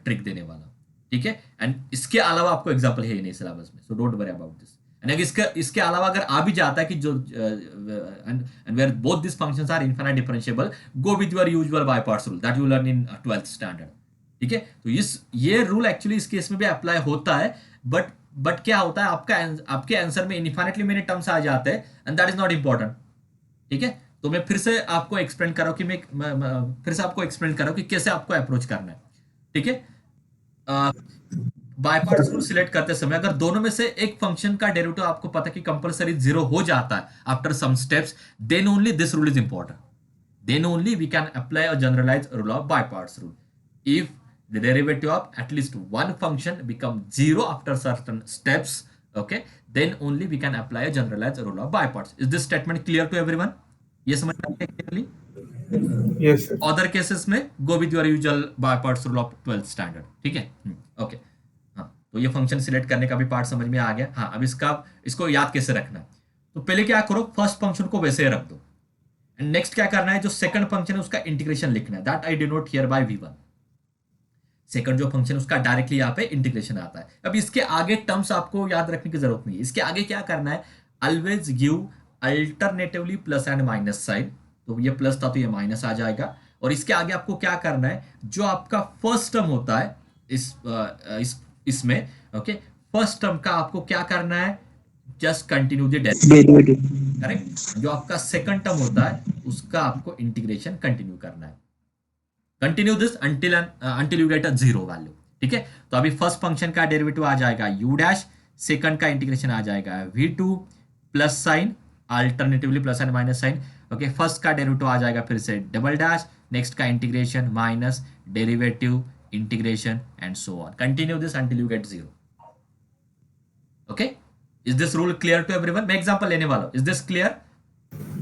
ट्रिक देने वाला हूँ. ठीक है, एंड इसके अलावा आपको एग्जांपल है नहीं सिलेबस में, so don't worry about this. And अगर इसके अलावा अगर आ भी जाता है कि जो and where both this functions are infinite differentiable, go with your usual by parts rule that you learn in 12th standard. ठीक है, तो ये रूल एक्चुअली इस केस में भी अप्लाई होता है, बट क्या होता है, आपके आंसर में इनफाइनाइटली मेनी टर्म्स आ जाते हैं and that is not important. ठीक है, तो मैं फिर से आपको एक्सप्लेन कर रहा हूं कि कैसे आपको अप्रोच करना है. ठीक है, बाय पार्ट्स रूल सिलेक्ट करते समय अगर दोनों में से एक फंक्शन का डेरिवेटिव आपको पता कि कंपलसरी जीरो हो जाता है after some steps, then only this rule is important. Then only we can apply a generalised rule of by parts rule. If the derivative of at least one function become zero after certain steps, okay, then only we can apply a generalized rule of by parts. Is this statement clear to everyone? ये समझ में आया clearly? Yes, sir. Other cases में go with your usual by parts rule of 12th standard. ठीक है, okay. हाँ, तो ये फंक्शन सिलेक्ट करने का भी पार्ट समझ में आ गया. हाँ, अब इसको याद कैसे रखना है, तो पहले क्या करो, फर्स्ट फंक्शन को वैसे रख दो एंड नेक्स्ट क्या करना है, जो सेकंड फंक्शन है उसका इंटीग्रेशन लिखना है. That I denote here bye v1. Second जो फंक्शन उसका डायरेक्टली यहाँ पे इंटीग्रेशन आता है. अब इसके आगे टर्म्स आपको याद रखने की जरूरत नहीं है. इसके आगे क्या करना है, always give alternatively plus and minus sign. तो ये प्लस था तो ये माइनस आ जाएगा. और इसके आगे आपको क्या करना है, जो आपका फर्स्ट टर्म होता है इसमें, ओके, फर्स्ट टर्म का आपको क्या करना है, just continue the derivative. Correct. जो आपका सेकंड टर्म होता है उसका आपको इंटीग्रेशन कंटिन्यू करना है. Continue this until you get a zero value. ठीक है, तो अभी फर्स्ट फंक्शन का डेरिवेटिव आ जाएगा u डैश, सेकंड का इंटीग्रेशन आ जाएगा v2 plus sign alternatively plus and minus sign. Okay, first का डेरिवेटिव आ जाएगा फिर से डबल डैश, नेक्स्ट का integration minus derivative integration and so on, continue this until you get zero. Okay, is this rule clear to everyone? मैं example लेने वाला हूं, is this clear?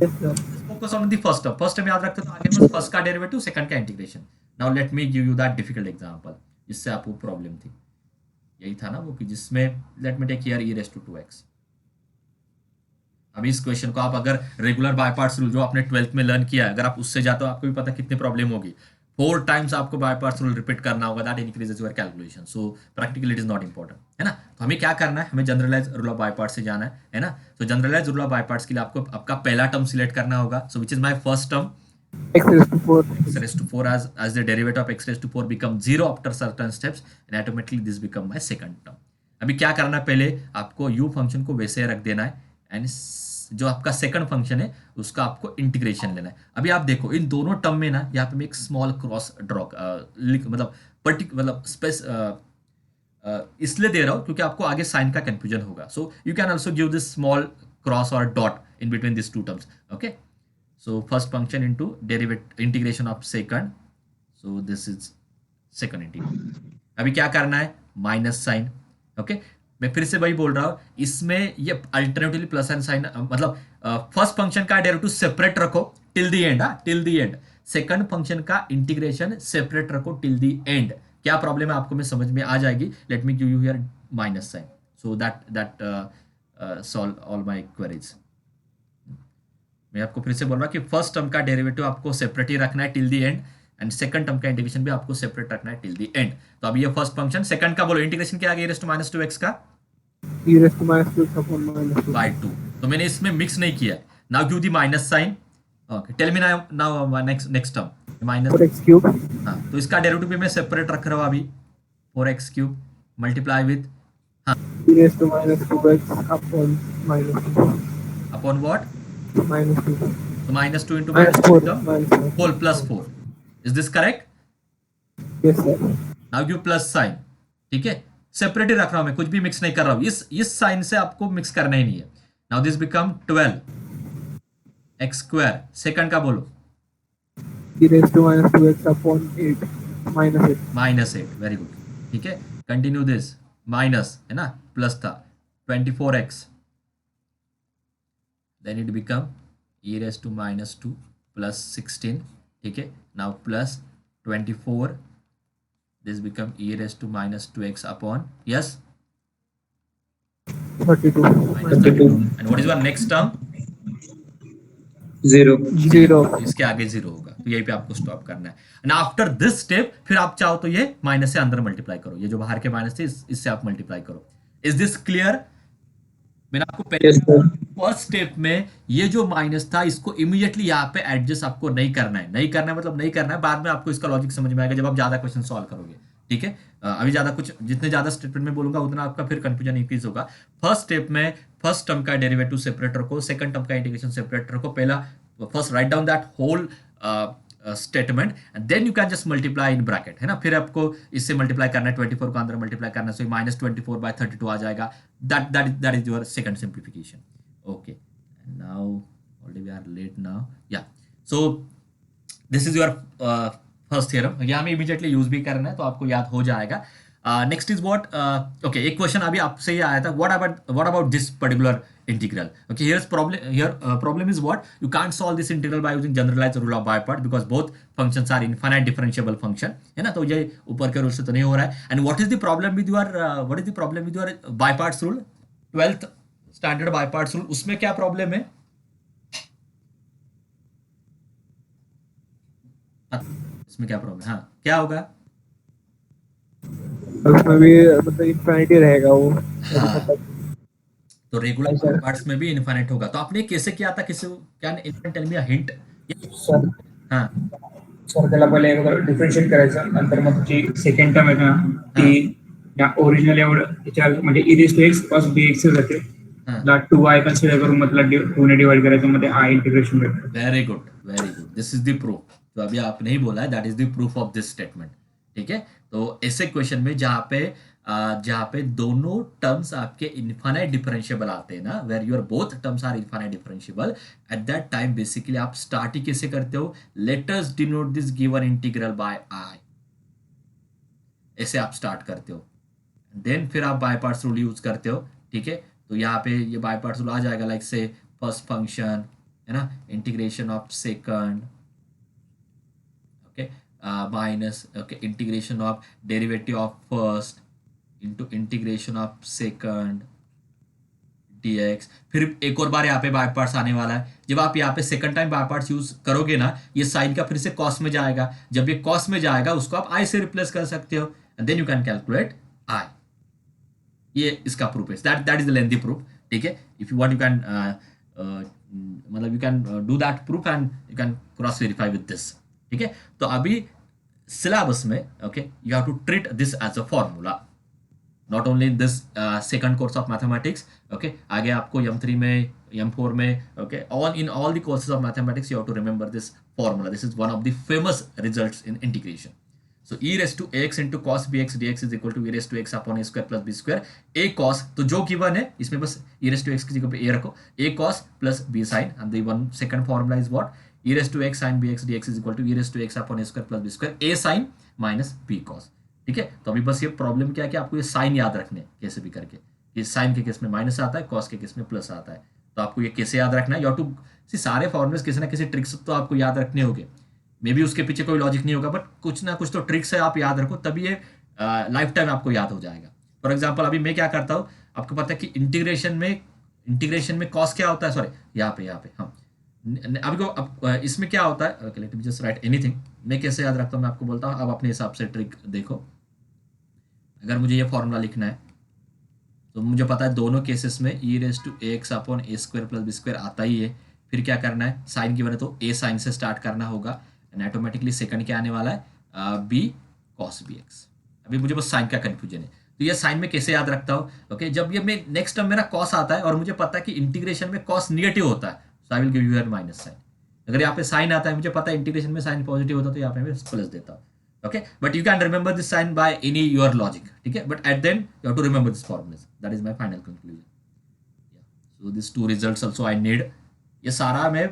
Yes, sir. Focus on the first term, first term याद रखते हो तो आगे बस फर्स्ट का डेरिवेटिव सेकंड का integration. Now let me give you that difficult example जिससे आपको प्रॉब्लम थी, यही था ना वो कि जिसमें let me take here e raised to 2x। अब इस क्वेश्चन को आप अगर रेगुलर बाय पार्ट्स रूल जो आपने 12th में लर्न किया है, अगर आप उससे जाते हो आपको भी पता कितनी प्रॉब्लम होगी। 4 टाइम्स आपको बाय पार्ट्स रूल रिपीट करना होगा, that increases your calculation, so practically it is not important, है ना। तो हमें क्या करना है, हमें generalise rule of by parts से जाना है ना। तो generalise rule of by parts के लिए आपको आपका पहला टर्म सिलेक्ट करना होगा, so which is my first term X raised to 4. x raised to 4 as the derivative of x raised to 4 become 0 after certain steps and automatically this become my second term। अभी क्या करना है, पहले आपको u function को वैसे रख देना है एंड जो आपका सेकंड फंक्शन है उसका आपको इंटीग्रेशन लेना है। अभी आप देखो इन दोनों टर्म में ना यहाँ पे मैं एक स्मॉल क्रॉस ड्रॉ मतलब स्पेस इसलिए दे रहा हूँ क्योंकि आपको आगे साइन का कंफ्यूजन होगा। So you can also give this small cross और dot in between this two terms. Okay, so first function into derivative integration of second, so this is second integration। अभी क्या करना है, माइनस साइन। ओके, मैं फिर से वही बोल रहा हूँ, इसमें ये अल्टरनेटिवली प्लस एंड साइन मतलब फर्स्ट फंक्शन का डेरिवेटिव सेपरेट रखो till the end, till the end. Second function का इंटीग्रेशन सेपरेट रखो टिल द एंड। क्या प्रॉब्लम है आपको में समझ में आ जाएगी। Let me give you here minus sign so that solve all my queries. मैं आपको फिर से बोल रहा हूँ कि फर्स्ट टर्म का डेरिवेटिव आपको सेपरेट ही रखना है till the and and second term का इंटीग्रेशन भी आपको सेपरेट रखना है टिल द एंड। तो अभी ये फर्स्ट फंक्शन, सेकंड का बोलो इंटीग्रेशन क्या आ गया, e raised to minus 2x का E raised to minus 2x upon minus 2. by 2। तो मैंने इसमें मिक्स नहीं किया है। Now give the minus sign. Okay, tell me now next term minus 4x cube. हाँ, तो इसका डेरिवेटिव भी मैं सेपरेट रख रहा हूँ अभी 4x cube multiply with E raised to minus 2x upon minus 2. Upon what, Minus 2. तो minus 2 into Minus 4. Minus 4. Whole plus 4। Is this correct? Yes, sir. Now give plus sign. ठीक है, separate ही रख रहा हूं मैं, कुछ भी मिक्स नहीं कर रहा हूं। इस साइन से आपको मिक्स करना ही नहीं है। Now this become 12 x square. Second का बोलो E raised to minus 2x upon 8. Minus 8. Minus 8। Very good, ठीक है, कंटिन्यू दिस माइनस है ना, प्लस था 24x, then it become e raised to minus 2 plus 16। ठीक है, now plus 24, this become e raised to minus 2x upon yes 32. minus 32। and what is your next term? 0 0. इसके आगे 0 होगा, तो यहीं पे आपको स्टॉप करना है। एंड आफ्टर दिस स्टेप फिर आप चाहो तो ये माइनस से अंदर मल्टीप्लाई करो, ये जो बाहर के माइनस थे इससे आप मल्टीप्लाई करो। Is this clear? मैंने आपको पहले Yes, sir. फर्स्ट स्टेप में ये जो माइनस था इसको इमीडिएटली यहाँ पे एडजस्ट आपको नहीं करना है। नहीं करना है मतलब नहीं करना है, बाद में आपको इसका लॉजिक समझ में आएगा जब आप ज्यादा क्वेश्चन सॉल्व करोगे। ठीक है, अभी ज्यादा कुछ जितने ज्यादा स्टेटमेंट में बोलूंगा उतना आपका फिर कंफ्यूजन इंक्रीज होगा। फर्स्ट स्टेप में फर्स्ट टर्म का डेरिवेटिव सेपरेट रखो, सेकंड टर्म का इंटीग्रेशन सेपरेट रखो। पहला first write down that whole statement and then you can just multiply in bracket, है ना। फिर आपको इससे मल्टीप्लाई करना है, 24 को अंदर मल्टीप्लाई करना है, सो माइनस 24/32 आ जाएगा। That is your second simplification. Okay, now already we are late now, yeah, so this is your first theorem। ये हमें immediately यूज भी करना है तो आपको याद हो जाएगा। नेक्स्ट इज व्हाट, ओके, एक क्वेश्चन अभी आपसे ही आया था, what about this particular integral? Okay, here's problem is what, you can't solve this integral by using generalized rule of by part because both functions are infinite differentiable function, है ना। तो ये ऊपर के रूल से तो नहीं हो रहा है। and what is the problem with your by parts rule, 12th standard by parts rule, उसमें क्या प्रॉब्लम है? इसमें क्या प्रॉब्लम? हाँ, क्या होगा? उसमें भी मतलब इनफिनिटी रहेगा वो। हाँ, तो रेगुलर पार्ट्स में भी इनफाइनाइट होगा। तो आपने कैसे किया था, किसी can tell me a hint? Sir हाँ सर त्याला पहिले अगोदर डिफरन्शिएट करायचं, नंतर मग जी सेकंड टर्म आहे ना ती या ओरिजिनल एवढं त्याच्या म्हणजे e raised to x plus bx जाते, हाँ, ला 2y कन्सिडर करून मतलब 2 ने डिवाइड करायचं, मध्ये i इंटिग्रेशन भेटतं। Very good, very good, this is the proof. तो अभी आपने ही बोला है, that is the proof of this statement. ठीक है, तो ऐसे क्वेश्चन में जहाँ पे जहाँ पे दोनों टर्म्स आपके इनफाइनाइट डिफरेंशिएबल आते हैं ना, where your both terms are infinite differentiable, at that time basically आप स्टार्ट ही कैसे करते हो, let us denote this given integral by I, ऐसे आप स्टार्ट करते हो। देन फिर आप बाय पार्ट्स रूल यूज करते हो, ठीक है। तो यहाँ पे ये बाय पार्ट्स रूल आ जाएगा, लाइक से फर्स्ट फंक्शन है ना, integration of second, okay, minus, okay, integration of derivative of first into integration of second dx। फिर एक और बार यहाँ पे बाय पार्ट्स आने वाला है। जब आप यहाँ पे second time by parts use करोगे ना, ये साइन का फिर से कॉस में जाएगा। जब ये कॉस में जाएगा उसको आप आई से रिप्लेस कर सकते हो, and then you can calculate I. ये इसका प्रूफ है, that is the lengthy proof, ठीक है। If you want you can मतलब you can do that proof and you can cross verify with this, ठीक है। तो अभी सिलेबस में, okay, you have to treat this as a formula, not only in this second course of mathematics, okay. आगे आपको M3 में, M4 में, okay, in all the courses of mathematics you have to remember this formula. This is one of the famous results in integration. So e raised to ax into cos bx dx is equal to e raised to x upon a square plus b square। a cos, तो जो given है इसमें बस e raised to x की जगह पे a रखो, a cos plus b sin, and the one second formula is what, e raised to x sin bx dx is equal to e raised to x upon a square plus b square, a sin minus b cos, ठीक है। तो अभी बस ये problem क्या है कि आपको ये साइन याद रखने कैसे भी करके, ये साइन के केस में माइनस आता है, कॉस के केस में प्लस आता है। तो आपको ये कैसे याद रखना है, या टू सी सारे फॉर्मुलेस किसी ना किसी ट्रिक्स तो आपको याद रखने होंगे। मे बी उसके पीछे कोई लॉजिक नहीं होगा, बट कुछ ना कुछ तो ट्रिक्स है, आप याद रखो, तभी ये लाइफ टाइम आपको याद हो जाएगा। फॉर एग्जांपल अभी मैं क्या करता हूँ, आपको पता है कि इंटीग्रेशन में कॉस क्या होता है, सॉरी यहाँ पे हाँ, अभी को अब इसमें क्या होता है, okay, let me just right anything. मैं कैसे याद रखता हूँ मैं आपको बोलता हूँ, अब अपने हिसाब से ट्रिक देखो। अगर मुझे ये फॉर्मूला लिखना है तो मुझे पता है दोनों केसेस में e raise to ax upon a square plus b square आता ही है। फिर क्या करना है, साइन की वजह तो a साइन से स्टार्ट करना होगा, एंड ऑटोमेटिकली सेकंड क्या आने वाला है, b cos bx। अभी मुझे बस साइन का कंफ्यूजन है, तो ये साइन में कैसे याद रखता हूँ, ओके। जब ये मैं नेक्स्ट टर्म मेरा cos आता है और मुझे पता है कि इंटीग्रेशन में cos निगेटिव होता है, so I will give you an minus sign. अगर यहाँ पे साइन आता है, मुझे पता है इंटीग्रेशन में साइन पॉजिटिव होता है, तो यहाँ पे मैं प्लस देता हूँ, okay, but you can remember this sign by any your logic, ठीक है। but at then you have to remember this formulas, that is my final conclusion, yeah। so these two results also I need, ये सारा मैं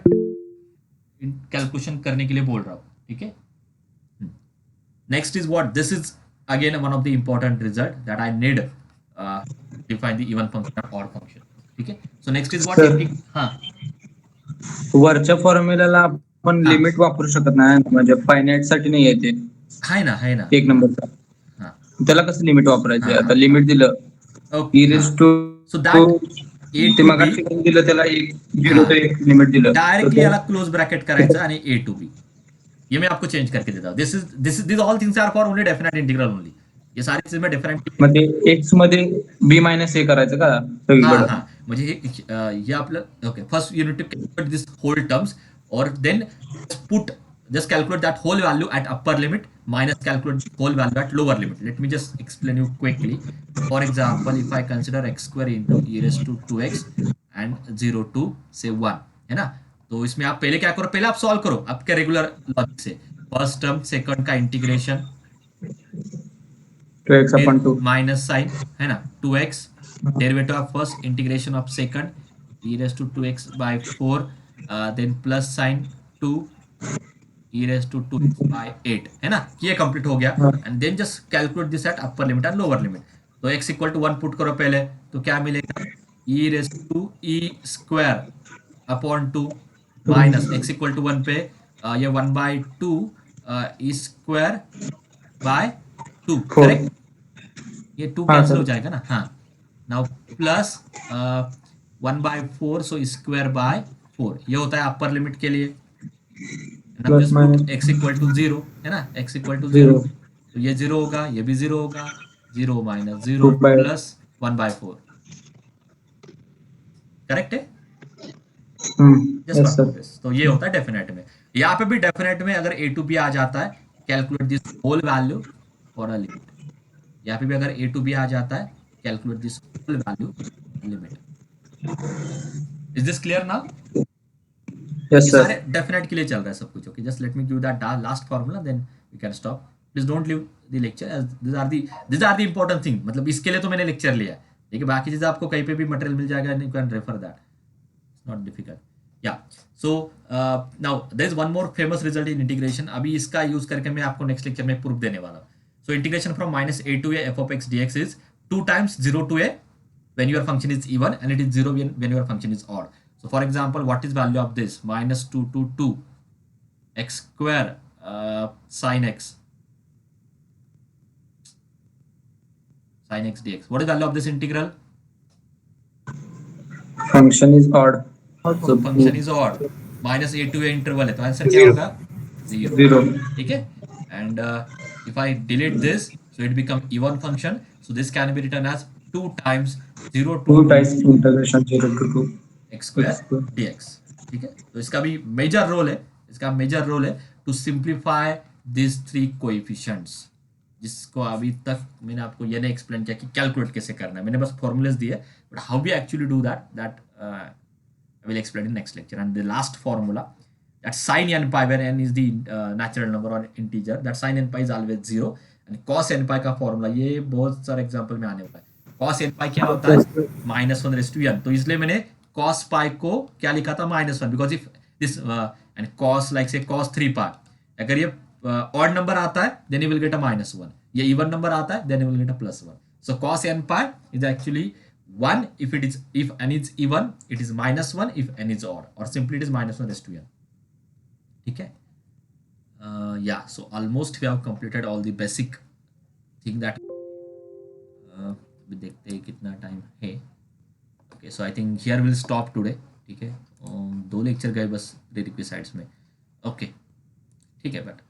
calculation करने के लिए बोल रहा हूँ, ठीक है। next is what, this is again one of the important result that I need define the even function or odd function, ठीक है। so next is what, हाँ वरच्या फॉर्म्युलाला आपण लिमिट वापरू शकत नाही, म्हणजे फायनाइट साठी नाही येते है ना एक नंबरचा, हाँ त्याला कसं लिमिट वापरायचं, हाँ, आता लिमिट दिलं okay, e raise to, so that a ते to मग b दिलं त्याला 0 ते 1 लिमिट दिलं, डायरेक्टली याला क्लोज ब्रॅकेट करायचं आणि a to b, ये मैं आपको चेंज करके देता हूँ। This all things are for only definite integral only, ये सारी चीजें मैं डेफिनेट, मग ते x मध्ये b मायनस a करायचं का हाँ सगळीकडे, हाँ, मुझे ये आपलं okay, first you need to calculate this whole terms और then put just calculate that whole value at upper limit minus calculate whole value at lower limit. Let me just explain you quickly. For example, if I consider x square into e raised to 2x and 0 to say 1, है ना, तो इसमें आप पहले क्या करो, पहले आप सॉल्व करो आपके रेगुलर लॉजिक से, फर्स्ट टर्म सेकंड का integration 2x upon 2 minus sign, है ना, 2x derivative of first integration of second e raised to 2x by 4, then plus sign 2 e raised to 2x by 8, है ना, ये complete हो गया। And then just calculate this at upper limit and lower limit. तो x equal to 1 put करो पहले, तो क्या मिलेगा, e raised to e square upon 2 minus x equal to 1 पे ये 1 by 2 e square by 2, correct, ये 2 कैंसिल हो जाएगा ना, हाँ। Now plus 1 by 4, so square by 4, ये होता है अपर लिमिट के लिए। x इक्वल टू 0, है ना, x इक्वल टू 0, तो ये 0 होगा, ये भी 0 होगा, 0 माइनस 0 प्लस 1 by 4, करेक्ट है। yes sir, तो ये होता है डेफिनेट में। यहाँ पे भी डेफिनेट में अगर a to b आ जाता है, calculate this whole value for a limit. यहाँ पे भी अगर a to b आ जाता है, calculate this whole value limit. Is this clear now? yes ये sir, सारे डेफिनेट के लिए चल रहा है सब कुछ, okay. Just let me give that last formula, then we can stop. Please don't leave the lecture, this are the important thing, मतलब इसके लिए तो मैंने लेक्चर लिया है, ठीक है, बाकी चीजें आपको कहीं पे भी मटेरियल मिल जाएगा, you can refer that, it's not difficult. Yeah so now there is one more famous result in integration, अभी इसका यूज करके मैं आपको नेक्स्ट लेक्चर में प्रूफ देने वाला हूँ। So integration from -a to a f of x dx is 2 times 0 to a when your function is even and it is 0 when your function is odd. So for example, what is value of this? -2 to 2 x square sin x dx. What is value of this integral? Function is odd, So function is odd, -a to a interval है, तो answer क्या होगा? 0, 0. ठीक है। And if I delete this, so it become even function, so this can be written as 2 times 0 to 2 times integration 0 to 2 x square dx, ठीक है। तो इसका भी मेजर रोल है, टू सिंप्लीफाई दिस 3 कोएफिशिएंट्स, जिसको अभी तक मैंने आपको ये नहीं एक्सप्लेन किया कि कैलकुलेट कैसे करना है, मैंने बस फॉर्मूलाज दिए, but how we actually do that I will explain in next lecture. And the last formula, that sin n pi, where n is the natural number or integer, that sin n pi is always 0, and cos n pi का formula, ये बहुत सारे example में आने वाला है। cos n pi क्या होता है? -1 raised to n, तो इसलिए मैंने cos pi को क्या लिखा था? -1, because if this and cos, like say cos 3 pi, अगर ये odd number आता है then you will get a -1, ये even number आता है then you will get a +1. So cos n pi is actually 1 if n is even, it is -1 if n is odd, or simply it is -1 raised to n, ठीक है। Yeah, so almost we have completed all the basic thing that देखते हैं कितना time है। Okay, so I think here will stop today, ठीक है। 2 lecture गए बस प्रीरिक्विजिट्स में, ओके ठीक है बेटा।